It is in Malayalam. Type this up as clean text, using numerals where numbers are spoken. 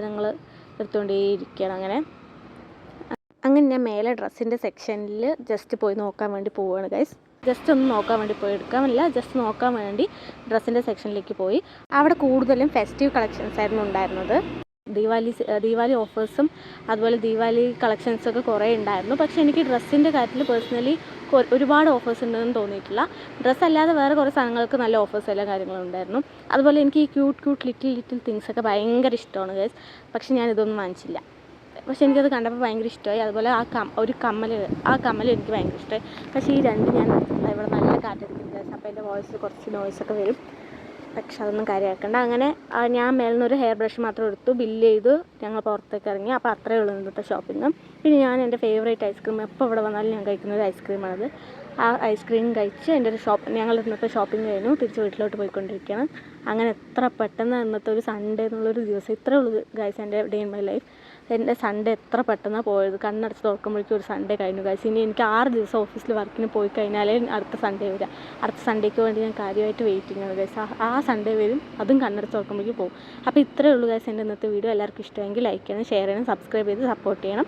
ഞങ്ങൾ എടുത്തുകൊണ്ടേയിരിക്കുകയാണ്. അങ്ങനെ ഞാൻ മേലെ ഡ്രസ്സിൻ്റെ സെക്ഷനിൽ ജസ്റ്റ് പോയി നോക്കാൻ വേണ്ടി പോവുകയാണ് ഗൈസ്. ജസ്റ്റ് ഒന്ന് നോക്കാൻ വേണ്ടി പോയി, എടുക്കാമല്ല, ജസ്റ്റ് നോക്കാൻ വേണ്ടി ഡ്രസ്സിൻ്റെ സെക്ഷനിലേക്ക് പോയി. അവിടെ കൂടുതലും ഫെസ്റ്റീവ് കളക്ഷൻസ് ആയിരുന്നു ഉണ്ടായിരുന്നത്. ദീപാവലി ഓഫേഴ്സും അതുപോലെ ദീപാവലി കളക്ഷൻസൊക്കെ കുറേ ഉണ്ടായിരുന്നു. പക്ഷേ എനിക്ക് ഡ്രസ്സിൻ്റെ കാര്യത്തിൽ പേഴ്സണലി ഒരുപാട് ഓഫേഴ്സ് ഉണ്ടെന്ന് തോന്നിയിട്ടില്ല. ഡ്രസ്സ് അല്ലാതെ വേറെ കുറേ സാധനങ്ങൾക്ക് നല്ല ഓഫേഴ്സ് എല്ലാ കാര്യങ്ങളും ഉണ്ടായിരുന്നു. അതുപോലെ എനിക്ക് ഈ ക്യൂട്ട് ലിറ്റിൽ തിങ്സൊക്കെ ഭയങ്കര ഇഷ്ടമാണ് ഗൈസ്. പക്ഷേ ഞാനിതൊന്നും വാങ്ങിച്ചില്ല. പക്ഷേ എനിക്കത് കണ്ടപ്പോൾ ഭയങ്കര ഇഷ്ടമായി. അതുപോലെ ഒരു കമ്മൽ എനിക്ക് ഭയങ്കര ഇഷ്ടമായി. പക്ഷേ ഈ രണ്ട് ഞാൻ എടുത്തിട്ടില്ല. ഇവിടെ നല്ല കാറ്റടിക്കുന്നത് ഗൈസ്. അപ്പോൾ എൻ്റെ കുറച്ച് നോയ്സൊക്കെ വരും. പക്ഷെ അതൊന്നും കാര്യമാക്കണ്ട. അങ്ങനെ ഞാൻ മേലിന്നൊരു ഹെയർ ബ്രഷ് മാത്രം എടുത്തു, ബില്ല് ചെയ്തു, ഞങ്ങൾ പുറത്തേക്ക് ഇറങ്ങി. അപ്പോൾ അത്രയേ ഉള്ളൂ ഇന്നത്തെ ഷോപ്പിംഗ്. പിന്നെ ഞാൻ എൻ്റെ ഫേവറേറ്റ് ഐസ്ക്രീം, എപ്പോൾ ഇവിടെ വന്നാലും ഞാൻ കഴിക്കുന്ന ഒരു ഐസ്ക്രീമാണത്. ആ ഐസ്ക്രീം കഴിച്ച് ഞങ്ങൾ ഇന്നത്തെ ഷോപ്പിംഗ് കഴിഞ്ഞു. തിരിച്ച് വീട്ടിലോട്ട് പോയിക്കൊണ്ടിരിക്കുകയാണ്. അങ്ങനെ എത്ര പെട്ടെന്ന് ഇന്നത്തെ ഒരു സൺഡേ എന്നുള്ളൊരു ദിവസം, ഇത്രയേ ഉള്ളൂ ഗൈസ് എൻ്റെ ഡേ ഇൻ മൈ ലൈഫ്. എൻ്റെ സൺഡേ എത്ര പെട്ടെന്നാണ് പോയത്. കണ്ണടച്ച് തുറക്കുമ്പോഴേക്കും ഒരു സൺഡേ കഴിഞ്ഞു ഗൈസ്. ഇനി എനിക്ക് 6 ദിവസം ഓഫീസിൽ വർക്കിന് പോയി കഴിഞ്ഞാലേ അടുത്ത സൺഡേ വരിക. അടുത്ത സൺഡേക്ക് വേണ്ടി ഞാൻ കാര്യമായിട്ട് വെയിറ്റിംഗ് ആണ് ഗൈസ്. ആ സൺഡേ വരും, അതും കണ്ണടച്ച് തുറക്കുമ്പോഴേക്കും പോകും. അപ്പോൾ ഇത്രയേ ഉള്ളൂ ഗൈസ് എൻ്റെ ഇന്നത്തെ വീഡിയോ. എല്ലാവർക്കും ഇഷ്ടമെങ്കിൽ ലൈക്ക് ചെയ്യണം, ഷെയർ ചെയ്യണം, സബ്സ്ക്രൈബ് ചെയ്ത് സപ്പോർട്ട് ചെയ്യണം.